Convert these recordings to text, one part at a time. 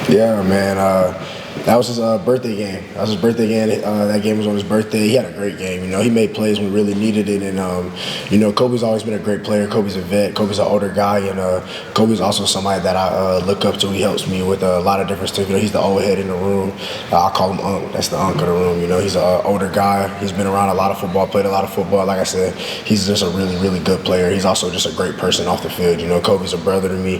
Yeah, man. That was his birthday game. That was his birthday game. That game was on his birthday. He had a great game. He made plays when we really needed it. And, Kobe's always been a great player. Kobe's a vet. Kobe's an older guy. And Kobe's also somebody that I look up to. He helps me with a lot of different stuff. He's the old head in the room. I call him Unc. That's the Unc of the room. He's an older guy. He's been around a lot of football, played a lot of football. Like I said, he's just a really, really good player. He's also just a great person off the field. Kobe's a brother to me.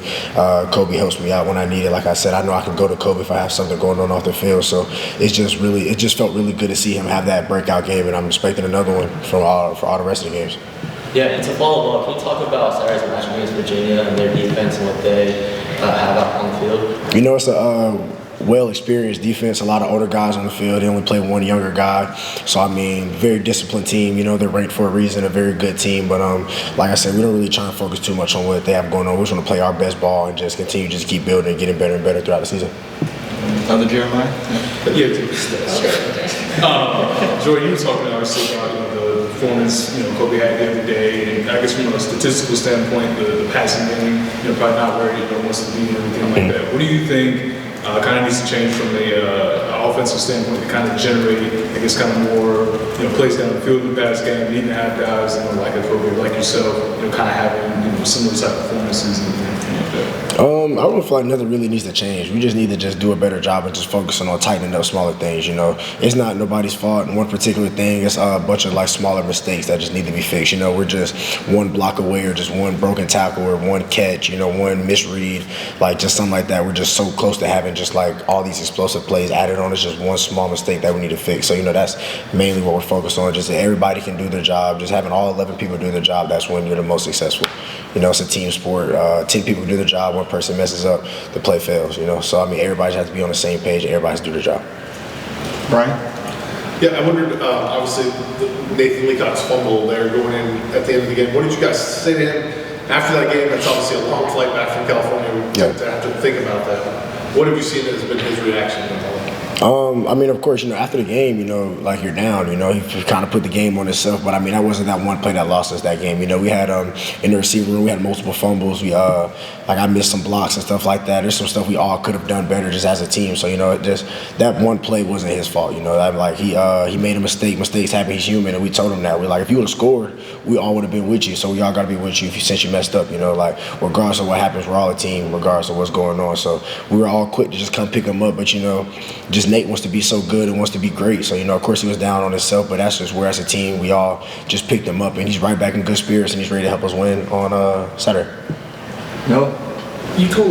Kobe helps me out when I need it. Like I said, I know I can go to Kobe if I have something going on off the field. So it just felt really good to see him have that breakout game, and I'm expecting another one for all the rest of the games. Yeah, and to follow up, can you talk about Saturday's match against Virginia and their defense and what they have out on the field? It's a well-experienced defense, a lot of older guys on the field. They only play one younger guy. So, very disciplined team. They're ranked for a reason, a very good team. But, like I said, we don't really try to focus too much on what they have going on. We just want to play our best ball and just continue to keep building and getting better and better throughout the season. Other Jeremiah? Yeah, Jordan, you were talking obviously about the performance Kobe had the other day, and I guess from a statistical standpoint, the passing game, probably not where he wants to be and everything like that. What do you think kind of needs to change from the offensive standpoint to kind of generate, I guess, kind of more plays down the field in the pass game, needing to have guys like a Kobe, like yourself, kind of having similar type of performances and everything like that? I don't feel like nothing really needs to change. We just need to just do a better job of just focusing on tightening up smaller things. It's not nobody's fault in one particular thing. It's a bunch of smaller mistakes that just need to be fixed. We're just one block away, or just one broken tackle, or one catch, one misread, just something like that. We're just so close to having just all these explosive plays added on. It's just one small mistake that we need to fix. So that's mainly what we're focused on. Just that everybody can do their job. Just having all 11 people do their job. That's when you're the most successful. It's a team sport. 10 people do their job. One person messes up, the play fails. So everybody has to be on the same page. Everybody has to do their job. Brian? Yeah, I wondered, obviously, Nathan Leacock's fumble there going in at the end of the game. What did you guys say to him after that game? That's obviously a long flight back from California to have to think about that. What have you seen that has been his reaction to all that? Of course, after the game, you're down, he kind of put the game on himself. But, that wasn't that one play that lost us that game. We had, in the receiver room, we had multiple fumbles. We, I missed some blocks and stuff like that. There's some stuff we all could have done better just as a team. So, just that one play wasn't his fault. He made a mistake. Mistakes happen. He's human. And we told him that. We're like, if you would have scored, we all would have been with you. So we all got to be with you since you messed up, regardless of what happens, we're all a team, regardless of what's going on. So we were all quick to just come pick him up. But, just Nate wants to be so good and wants to be great. So, of course he was down on himself, but that's just where as a team we all just picked him up, and he's right back in good spirits, and he's ready to help us win on Saturday. No. You talked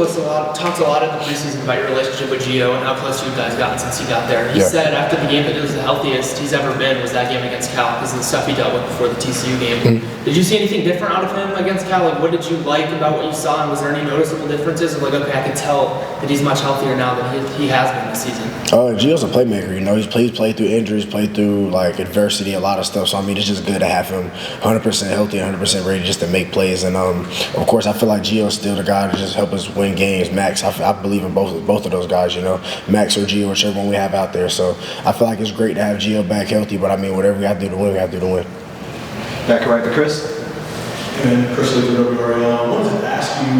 a lot in the preseason about your relationship with Gio and how close you guys gotten since he got there. He said after the game that it was the healthiest he's ever been was that game against Cal because of the stuff he dealt with before the TCU game. Mm-hmm. Did you see anything different out of him against Cal? What did you like about what you saw, and was there any noticeable differences? Or okay, I can tell that he's much healthier now than he has been this season. Gio's a playmaker. He's played through injuries, played through adversity, a lot of stuff. So it's just good to have him 100% healthy, 100% ready just to make plays. And of course, I feel like Gio's still the guy to just help us win games. Max, I believe in both of those guys. Max or Gio, whichever one we have out there. So I feel like it's great to have Gio back healthy. But whatever we have to do to win, we have to do to win. Back right to Chris. And Chris Livermore, I wanted to ask you,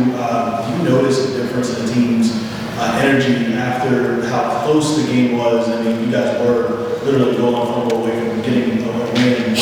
do you notice a difference in the team's energy after how close the game was? You guys were literally going on fumble away from getting a win.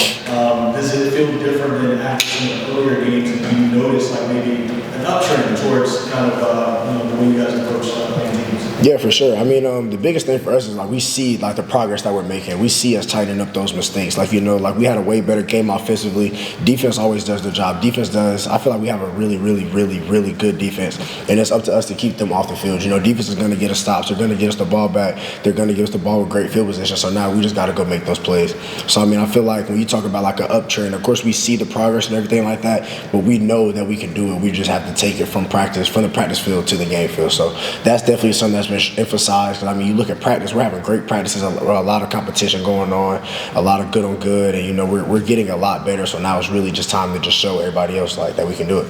Does it feel different than after some of the earlier games? And do you notice maybe an uptrend towards kind of the way you guys approach playing teams? Yeah, for sure. The biggest thing for us is we see the progress that we're making. We see us tightening up those mistakes. We had a way better game offensively. Defense always does their job. Defense does. I feel like we have a really, really, really, really good defense, and it's up to us to keep them off the field. Defense is going to get us stops. They're going to get us the ball back. They're going to give us the ball with great field position. So now we just got to go make those plays. So I feel like when you talk about an uptrend, of course we see the progress and everything like that, but we know that we can do it. We just have to take it from the practice field to the game field. So that's definitely something that's been emphasized. You look at practice, we're having great practices, a lot of competition going on, a lot of good on good, and we're getting a lot better. So now it's really just time to just show everybody else that we can do it.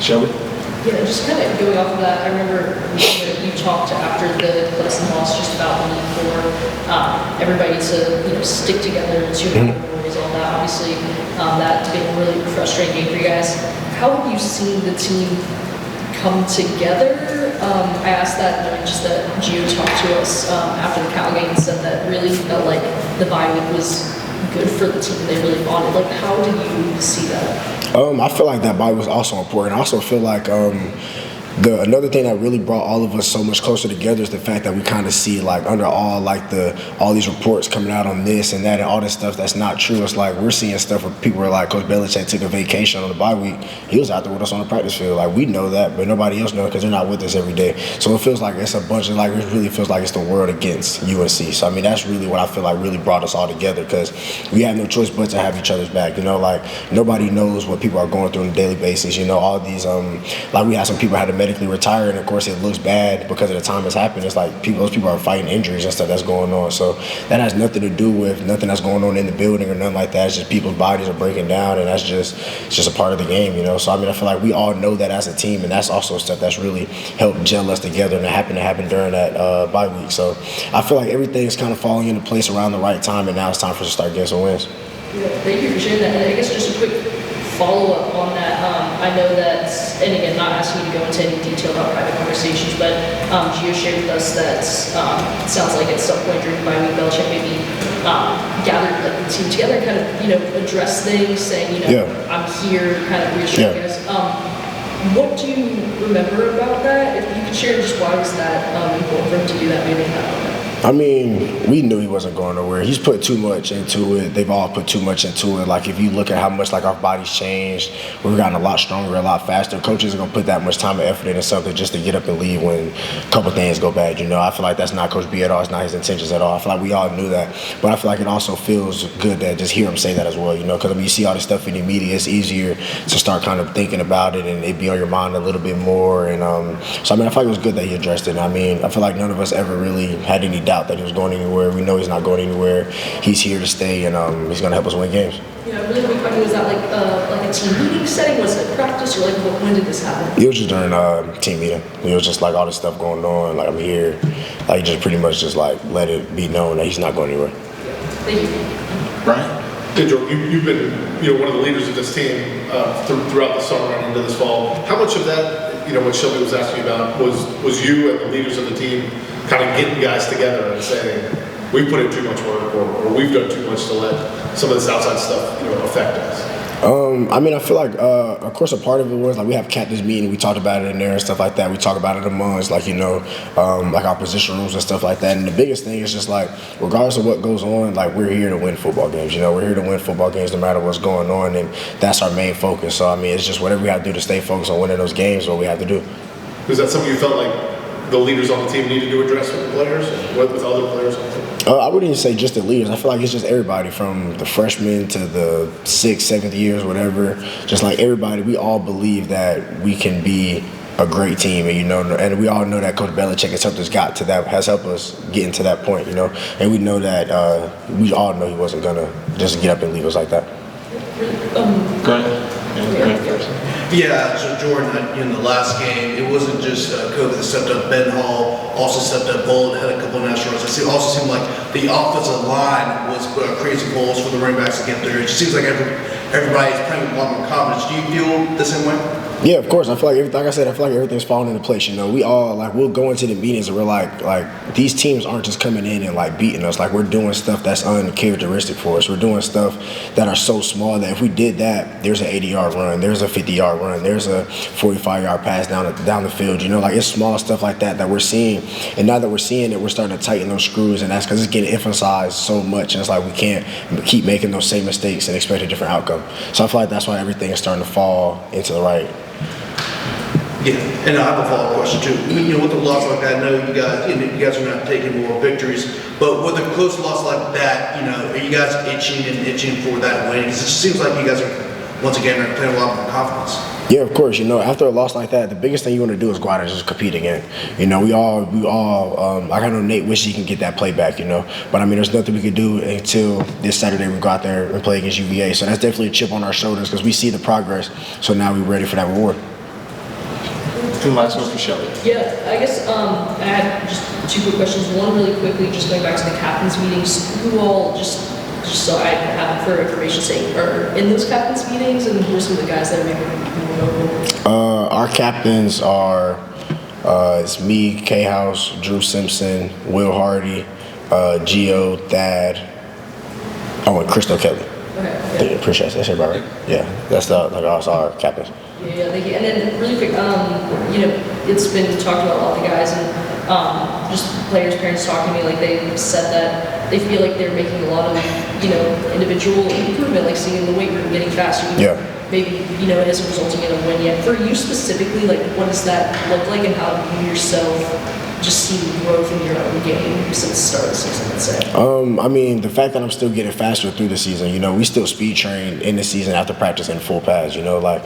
Shelby? Yeah, just kind of going off of that, I remember you talked after the Clemson loss just about the need for everybody to stick together and shoot categories, all that. Obviously, that's been a really frustrating game for you guys. How have you seen the team come together I asked that knowing just that Gio talked to us after the Cal game and said that really he felt like the bye week was good for the team. They really bonded. Like, how do you see that? I feel like that bye was also important. I also feel like another thing that really brought all of us so much closer together is the fact that we kind of see, like, under all these reports coming out on this and that and all this stuff that's not true. It's like we're seeing stuff where people are like, Coach Belichick took a vacation on the bye week. He was out there with us on the practice field. Like, we know that, but nobody else knows because they're not with us every day. So it feels like it's a bunch of, like, it really feels like it's the world against UNC. So, I mean, that's really what I feel like really brought us all together because we have no choice but to have each other's back. You know, like, nobody knows what people are going through on a daily basis. You know, all these, like, we had some people had to medically retire, and of course it looks bad because of the time it's happened. It's like those people are fighting injuries and stuff that's going on. So that has nothing to do with nothing that's going on in the building or nothing like that. It's just people's bodies are breaking down, and it's just a part of the game, you know. So I mean, I feel like we all know that as a team, and that's also stuff that's really helped gel us together, and it happened to happen during that bye week. So I feel like everything's kind of falling into place around the right time, and now it's time for us to start getting some wins. Yeah, thank you for sharing that. And I guess just a quick follow-up on that. I know that, and again, not asking you to go into any detail about private conversations, but Gio shared with us that it sounds like at some point during the bye week, Belichick maybe gathered the team together and kind of, address things, saying, I'm here, kind of reassuring us. What do you remember about that? If you could share just why was that important for him to do that, maybe not. I mean, we knew he wasn't going nowhere. He's put too much into it. They've all put too much into it. Like, if you look at how much, like, our bodies changed, we've gotten a lot stronger, a lot faster. Coaches are going to put that much time and effort into something just to get up and leave when a couple things go bad, you know. I feel like that's not Coach B at all. It's not his intentions at all. I feel like we all knew that. But I feel like it also feels good to just hear him say that as well, you know, because, I mean, you see all this stuff in the media. It's easier to start kind of thinking about it and it be on your mind a little bit more. And so, I mean, I feel like it was good that he addressed it. I mean, I feel like none of us ever really had any doubt that he was going anywhere. We know he's not going anywhere. He's here to stay, and he's going to help us win games. Yeah, really quick question. Was that like a team meeting setting? Was it practice, or when did this happen? It was just during team meeting. It was just like all this stuff going on. Like, I'm here. Like, just pretty much just like let it be known that he's not going anywhere. Thank you. Brian? Hey, Jordan, you've been one of the leaders of this team throughout the summer and into this fall. How much of that, what Shelby was asking about, was you and the leaders of the team kind of getting guys together and saying, we've put in too much work or we've done too much to let some of this outside stuff affect us? I mean, I feel like, of course, a part of it was, like, we have captain's meeting. We talked about it in there and stuff like that. We talk about it amongst, like, like our position rooms and stuff like that. And the biggest thing is just, like, regardless of what goes on, like, we're here to win football games. We're here to win football games no matter what's going on, and that's our main focus. So, I mean, it's just whatever we have to do to stay focused on winning those games, what we have to do. Is that something you felt like the leaders on the team needed to address with the players, with other players on the team? I wouldn't even say just the leaders. I feel like it's just everybody from the freshmen to the 6th, 7th years, whatever. Just like everybody, we all believe that we can be a great team, and and we all know that Coach Belichick has helped us get into that point, and we know that we all know he wasn't gonna just get up and leave us like that. Go ahead. Yeah, so Jordan, in the last game, it wasn't just Kobe that stepped up. Ben Hall also stepped up bold, had a couple of nice runs. It also seemed like the offensive line was creating holes for the running backs to get there. It just seems like everybody's playing with a lot more confidence. Do you feel the same way? Yeah, of course. I feel like I said, everything's falling into place. We all, like, we'll go into the meetings and we're like these teams aren't just coming in and, like, beating us. Like, we're doing stuff that's uncharacteristic for us. We're doing stuff that are so small that if we did that, there's an 80-yard run, there's a 50-yard run, there's a 45-yard pass down the field. Like, it's small stuff like that we're seeing. And now that we're seeing it, we're starting to tighten those screws, and that's because it's getting emphasized so much. And it's like we can't keep making those same mistakes and expect a different outcome. So I feel like that's why everything is starting to fall into the right. Yeah, and I have a follow-up question too. With a loss like that, I know you guys are not taking more victories, but with a close loss like that, are you guys itching for that win? Because it seems like you guys are once again are playing a lot more confidence. Yeah, of course. After a loss like that, the biggest thing you want to do is go out and just compete again. We all. I know Nate wishes he can get that play back. But I mean, there's nothing we can do until this Saturday we go out there and play against UVA. So that's definitely a chip on our shoulders because we see the progress. So now we're ready for that reward. And last one for Shelby. Yeah, I guess I had just two quick questions. One really quickly, just going back to the captain's meetings. Who all, just so I have it for information's sake, are in those captain's meetings, and who are some of the guys that are maybe more notable? Our captains are It's me, K House, Drew Simpson, Will Hardy, Gio, Thad, and Crystal Kelly. Okay. Appreciate that. That's everybody, right? Yeah, that's the our captains. Yeah, thank you. And then really quick, it's been talked about a lot of the guys and just players' parents talking to me, like they said that they feel like they're making a lot of, individual improvement, like seeing the weight room getting faster. Maybe, it isn't resulting in a win yet. For you specifically, like what does that look like and how do you yourself just see growth in your own game since the start of the season, let's say? I mean, the fact that I'm still getting faster through the season, we still speed train in the season after practice in full pads, like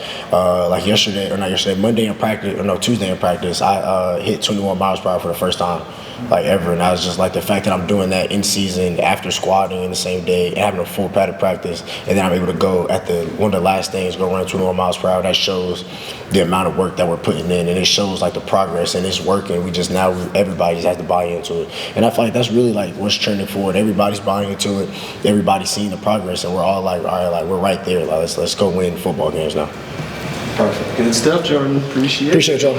Monday in practice, Tuesday in practice, I hit 21 miles per hour for the first time, like ever. And I was just like, the fact that I'm doing that in season after squatting in the same day and having a full padded practice, and then I'm able to go at one of the last things, go run 21 miles per hour, that shows the amount of work that we're putting in, and it shows like the progress, and it's working. Everybody just has to buy into it, and I feel like that's really like what's trending forward. Everybody's buying into it, everybody's seeing the progress, and we're all like, all right, like we're right there. Like let's go win football games now. Perfect. Good stuff, Jordan. Appreciate it. Appreciate y'all.